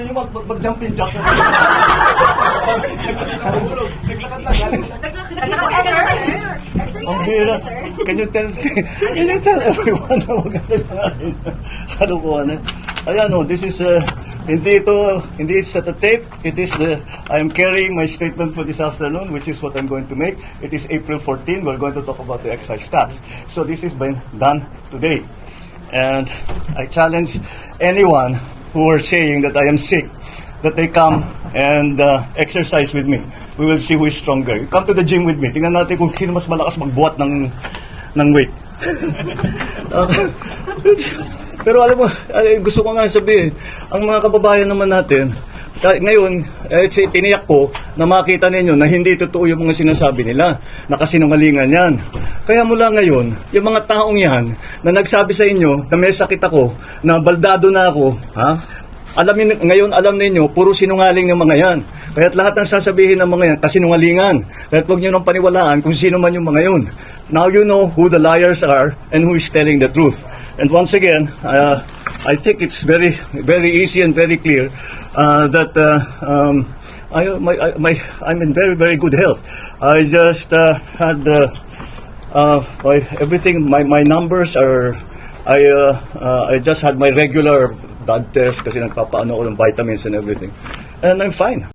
nyo mag-jumping jack. Naglakad na. Ang bira. Can you tell everyone na huwag natin nangahin sa lukuhan? Ayan o, this is, hindi it's at the tape. It is, I am carrying my statement for this afternoon, which is what I'm going to make. It is April 14. We're going to talk about the excise tax. So this has been done today. And I challenge anyone who are saying that I am sick, that they come and exercise with me. We will see who is stronger. Come to the gym with me. Tingnan natin kung sino mas malakas magbuhat ng weight. Pero alam mo, gusto ko nga sabihin, ang mga kababayan naman natin, ngayon, tiniyak ko na makita ninyo na hindi totoo yung mga sinasabi nila, na kasinungalingan yan. Kaya mula ngayon, yung mga taong yan na nagsabi sa inyo na may sakit ako, na baldado na ako, ngayon alam ninyo, puro sinungaling ng mga yan. Kaya't lahat ng sasabihin ng mga yan, kasinungalingan. Kaya't huwag nyo nang paniwalaan kung sino man yung mga yun. Now you know who the liars are and who is telling the truth. And once again, I think it's very, very easy and very clear that I'm in very, very good health. I just had everything. My numbers are. I just had my regular blood test kasi nagpapaano ko ng vitamins and everything, and I'm fine.